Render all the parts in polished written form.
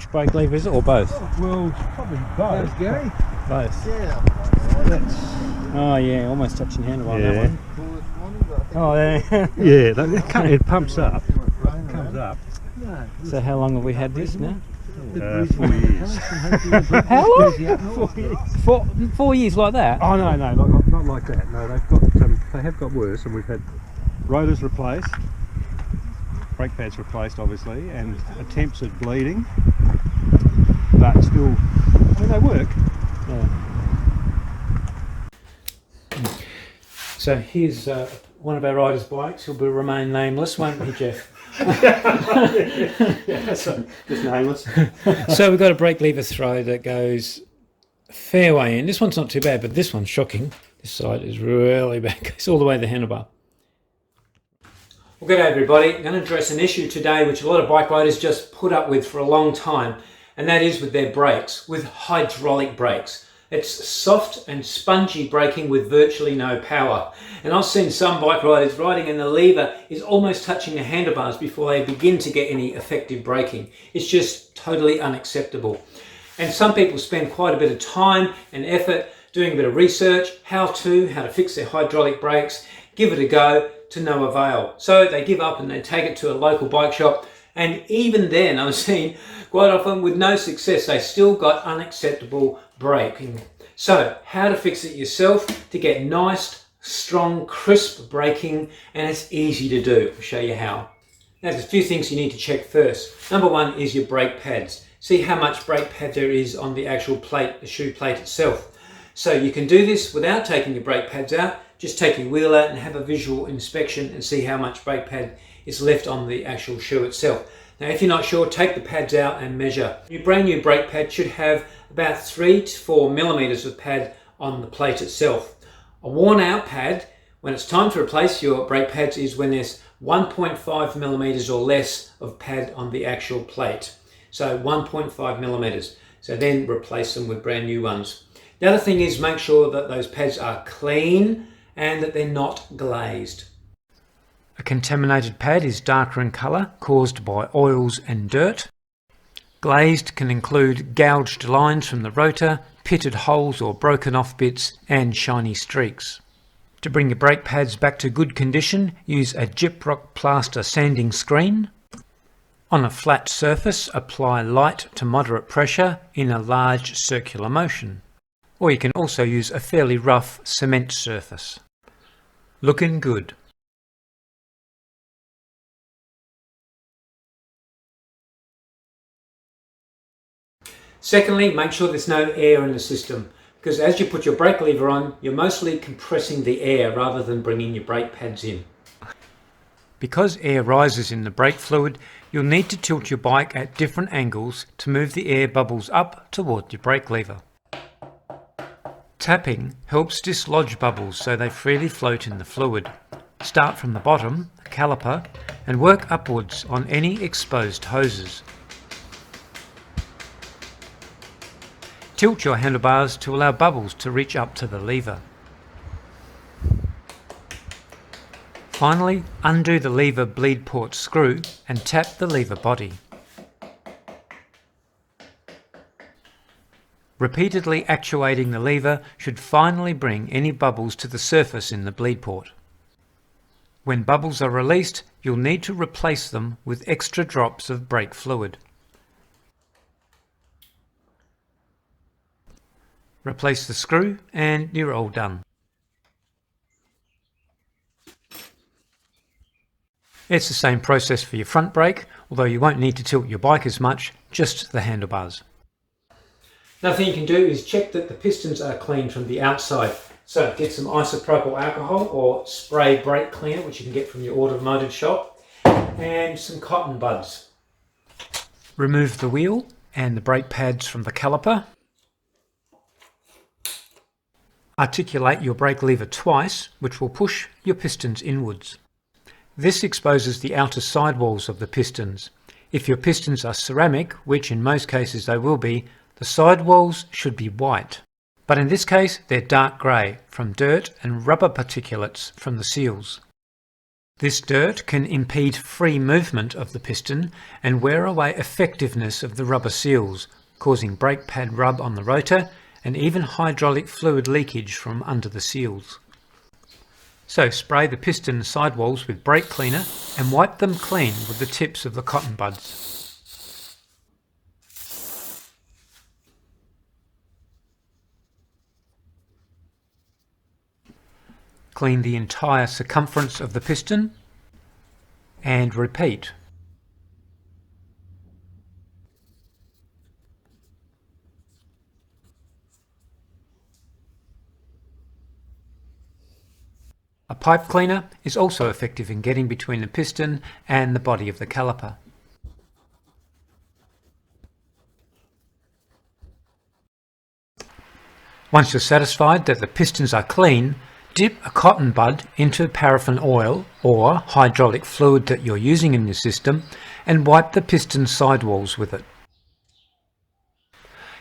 Which brake lever is it, or both? Well, probably both. Gary? Both. Yeah. Oh yeah, almost touching handlebar Yeah. that one. Oh yeah. Yeah, it pumps up. Comes up. So how long have we had this now? 4 years. How long? 4 years. 4 years like that? Oh no, not like that. No, they have got worse, and we've had rotors replaced, brake pads replaced, obviously, and attempts at bleeding, but still, I mean, they work. Yeah. So here's one of our riders' bikes. He'll remain nameless, won't he, Jeff? Yeah, so just nameless. So we've got a brake lever throw that goes a fair way in. This one's not too bad, but this one's shocking. This side is really bad. It goes all the way to the handlebar. Well, good day everybody. I'm going to address an issue today which a lot of bike riders just put up with for a long time, and that is with their brakes, with hydraulic brakes. It's soft and spongy braking with virtually no power. And I've seen some bike riders riding and the lever is almost touching the handlebars before they begin to get any effective braking. It's just totally unacceptable. And some people spend quite a bit of time and effort doing a bit of research, how to fix their hydraulic brakes, give it a go, to no avail. So they give up and they take it to a local bike shop, and even then I've seen quite often with no success, they still got unacceptable braking. So how to fix it yourself to get nice, strong, crisp braking, and it's easy to do. I'll show you how. Now there's a few things you need to check first. Number one is your brake pads. See how much brake pad there is on the actual plate, the shoe plate itself. So you can do this without taking your brake pads out. Just take your wheel out and have a visual inspection and see how much brake pad is left on the actual shoe itself. Now if you're not sure, take the pads out and measure. Your brand new brake pad should have about 3 to 4 millimeters of pad on the plate itself. A worn out pad, when it's time to replace your brake pads, is when there's 1.5 millimeters or less of pad on the actual plate. So 1.5 millimeters. So then replace them with brand new ones. The other thing is make sure that those pads are clean and that they're not glazed. A contaminated pad is darker in colour, caused by oils and dirt. Glazed can include gouged lines from the rotor, pitted holes or broken off bits, and shiny streaks. To bring your brake pads back to good condition, use a gyprock plaster sanding screen. On a flat surface, apply light to moderate pressure in a large circular motion. Or you can also use a fairly rough cement surface. Looking good. Secondly, make sure there's no air in the system, because as you put your brake lever on, you're mostly compressing the air rather than bringing your brake pads in. Because air rises in the brake fluid, you'll need to tilt your bike at different angles to move the air bubbles up toward your brake lever. Tapping helps dislodge bubbles so they freely float in the fluid. Start from the bottom, the caliper, and work upwards on any exposed hoses. Tilt your handlebars to allow bubbles to reach up to the lever. Finally, undo the lever bleed port screw and tap the lever body. Repeatedly actuating the lever should finally bring any bubbles to the surface in the bleed port. When bubbles are released, you'll need to replace them with extra drops of brake fluid. Replace the screw and you're all done. It's the same process for your front brake, although you won't need to tilt your bike as much, just the handlebars. Another thing you can do is check that the pistons are clean from the outside. So get some isopropyl alcohol or spray brake cleaner, which you can get from your automotive shop, and some cotton buds. Remove the wheel and the brake pads from the caliper. Articulate your brake lever twice, which will push your pistons inwards. This exposes the outer sidewalls of the pistons. If your pistons are ceramic, which in most cases they will be, the sidewalls should be white. But in this case they're dark grey from dirt and rubber particulates from the seals. This dirt can impede free movement of the piston and wear away effectiveness of the rubber seals, causing brake pad rub on the rotor and even hydraulic fluid leakage from under the seals. So spray the piston sidewalls with brake cleaner and wipe them clean with the tips of the cotton buds. Clean the entire circumference of the piston and repeat. A pipe cleaner is also effective in getting between the piston and the body of the caliper. Once you're satisfied that the pistons are clean, dip a cotton bud into paraffin oil or hydraulic fluid that you're using in your system and wipe the piston sidewalls with it.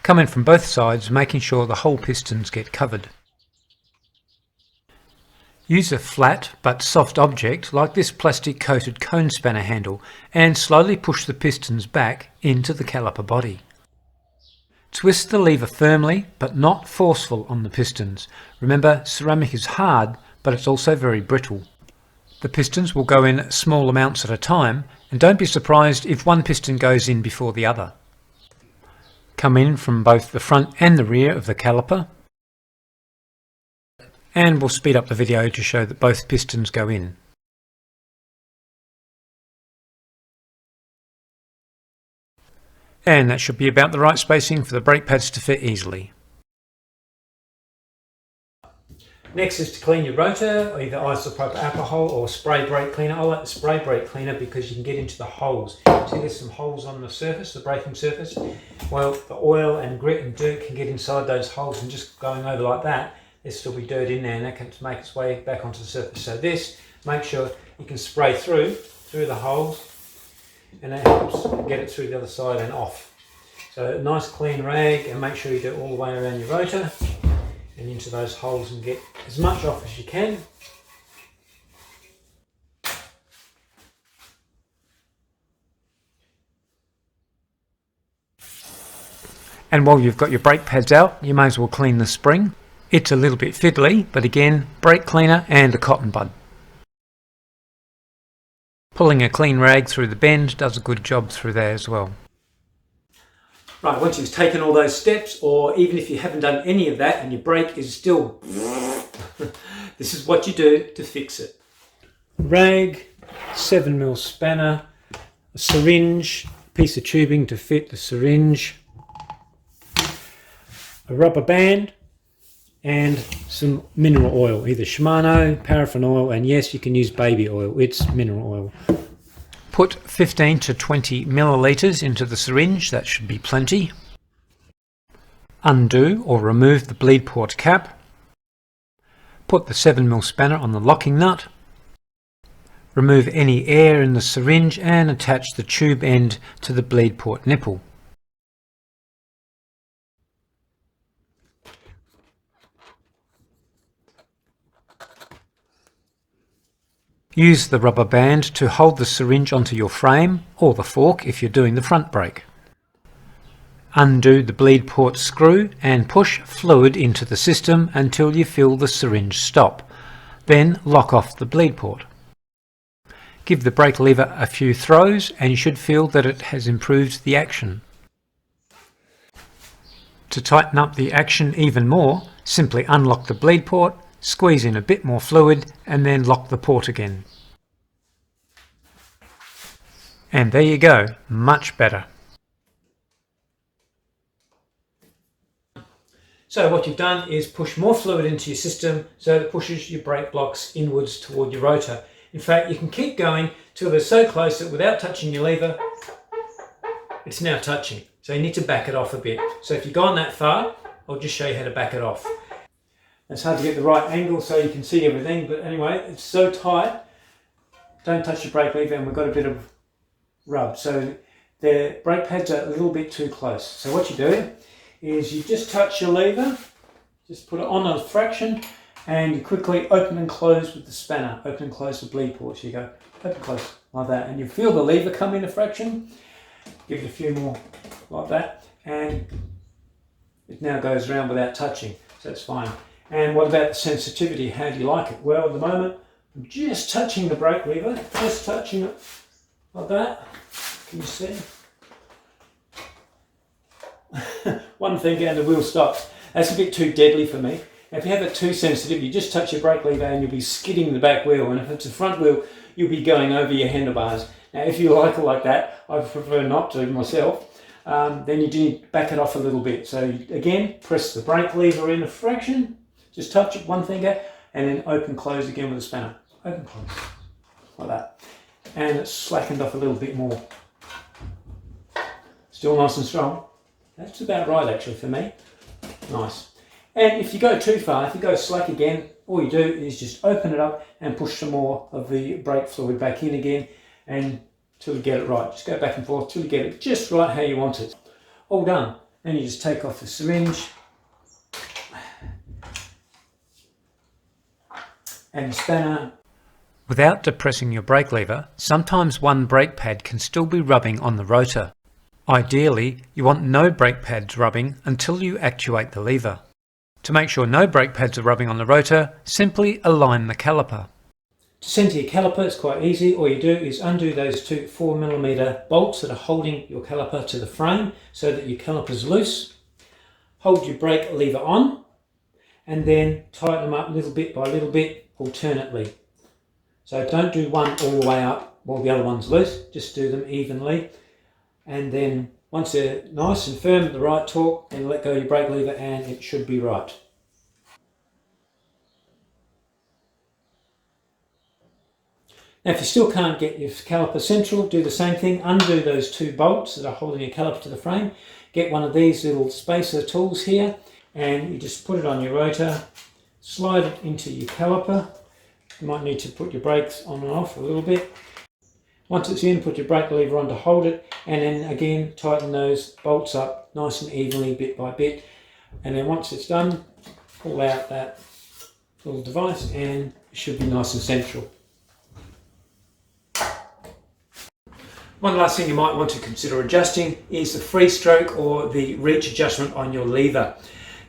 Come in from both sides, making sure the whole pistons get covered. Use a flat but soft object like this plastic coated cone spanner handle and slowly push the pistons back into the caliper body. Twist the lever firmly but not forceful on the pistons. Remember, ceramic is hard but it's also very brittle. The pistons will go in small amounts at a time, and don't be surprised if one piston goes in before the other. Come in from both the front and the rear of the caliper, and we'll speed up the video to show that both pistons go in. And that should be about the right spacing for the brake pads to fit easily. Next is to clean your rotor, either isopropyl alcohol or spray brake cleaner. I like the spray brake cleaner because you can get into the holes. See, there's some holes on the surface, the braking surface. Well, the oil and grit and dirt can get inside those holes, and just going over like that, there'll still be dirt in there, and that can make its way back onto the surface. So this, make sure you can spray through the holes, and that helps get it through the other side and off. So a nice clean rag, and make sure you do it all the way around your rotor and into those holes and get as much off as you can. And while you've got your brake pads out, you may as well clean the spring. It's a little bit fiddly, but again, brake cleaner and a cotton bud. Pulling a clean rag through the bend does a good job through there as well. Right, once you've taken all those steps, or even if you haven't done any of that and your brake is still this is what you do to fix it. Rag, 7mm spanner, a syringe, piece of tubing to fit the syringe, a rubber band, and some mineral oil, either Shimano, paraffin oil, and yes, you can use baby oil, it's mineral oil. Put 15 to 20 millilitres into the syringe, that should be plenty. Undo or remove the bleed port cap. Put the 7mm spanner on the locking nut. Remove any air in the syringe and attach the tube end to the bleed port nipple. Use the rubber band to hold the syringe onto your frame, or the fork if you're doing the front brake. Undo the bleed port screw and push fluid into the system until you feel the syringe stop. Then lock off the bleed port. Give the brake lever a few throws and you should feel that it has improved the action. To tighten up the action even more, simply unlock the bleed port, squeeze in a bit more fluid and then lock the port again. And there you go, much better. So what you've done is push more fluid into your system so it pushes your brake blocks inwards toward your rotor. In fact, you can keep going till they're so close that without touching your lever, it's now touching. So you need to back it off a bit. So if you've gone that far, I'll just show you how to back it off. It's hard to get the right angle so you can see everything, but anyway, it's so tight, don't touch your brake lever, and we've got a bit of rub. So the brake pads are a little bit too close. So what you do is you just touch your lever, just put it on a fraction, and you quickly open and close with the spanner. Open and close the bleed port. So you go open, close, like that. And you feel the lever come into fraction. Give it a few more like that. And it now goes around without touching. So that's fine. And what about the sensitivity? How do you like it? Well, at the moment, I'm just touching the brake lever. Just touching it like that. Can you see? One finger and the wheel stops. That's a bit too deadly for me. If you have it too sensitive, you just touch your brake lever and you'll be skidding the back wheel. And if it's a front wheel, you'll be going over your handlebars. Now, if you like it like that, I prefer not to myself. Then you do back it off a little bit. So again, press the brake lever in a fraction. Just touch it, one finger, and then open, close again with the spanner. Open, close, like that. And it's slackened off a little bit more. Still nice and strong. That's about right actually for me. Nice. And if you go too far, if you go slack again, all you do is just open it up and push some more of the brake fluid back in again, and till you get it right. Just go back and forth till you get it just right how you want it. All done. Then you just take off the syringe and the spanner. Without depressing your brake lever, sometimes one brake pad can still be rubbing on the rotor. Ideally, you want no brake pads rubbing until you actuate the lever. To make sure no brake pads are rubbing on the rotor, simply align the caliper. To centre your caliper, it's quite easy. All you do is undo those two 4mm bolts that are holding your caliper to the frame so that your caliper's loose. Hold your brake lever on and then tighten them up little bit by little bit alternately. So don't do one all the way up while the other one's loose, just do them evenly. And then once they're nice and firm at the right torque, then let go of your brake lever and it should be right. Now if you still can't get your caliper central, do the same thing. Undo those two bolts that are holding your caliper to the frame. Get one of these little spacer tools here and you just put it on your rotor, slide it into your caliper. You might need to put your brakes on and off a little bit. Once it's in, put your brake lever on to hold it, and then again tighten those bolts up nice and evenly bit by bit. And then once it's done, pull out that little device and it should be nice and central. One last thing you might want to consider adjusting is the free stroke or the reach adjustment on your lever.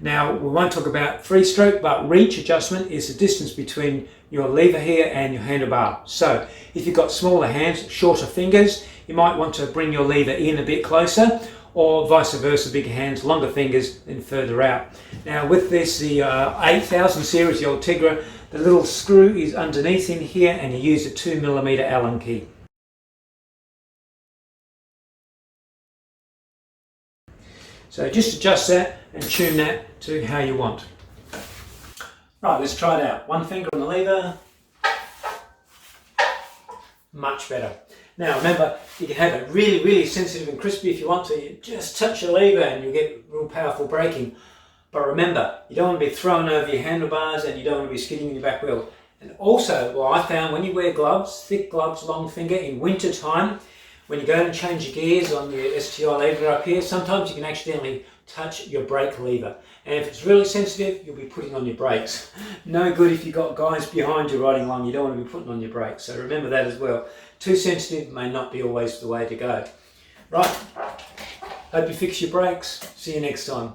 Now, we won't talk about free stroke, but reach adjustment is the distance between your lever here and your handlebar. So if you've got smaller hands, shorter fingers, you might want to bring your lever in a bit closer, or vice versa, bigger hands, longer fingers, then further out. Now with this, the 8000 series, the old Tigra, the little screw is underneath in here and you use a 2mm Allen key. So just adjust that and tune that to how you want. Right, let's try it out. One finger on the lever. Much better. Now remember, you can have it really, really sensitive and crispy if you want to. You just touch the lever and you'll get real powerful braking. But remember, you don't want to be thrown over your handlebars and you don't want to be skidding in your back wheel. And also, well, I found when you wear gloves, thick gloves, long finger, in winter time, when you go and change your gears on your STI lever up here, sometimes you can accidentally touch your brake lever. And if it's really sensitive, you'll be putting on your brakes. No good if you've got guys behind you riding along, you don't want to be putting on your brakes. So remember that as well. Too sensitive may not be always the way to go. Right, hope you fix your brakes. See you next time.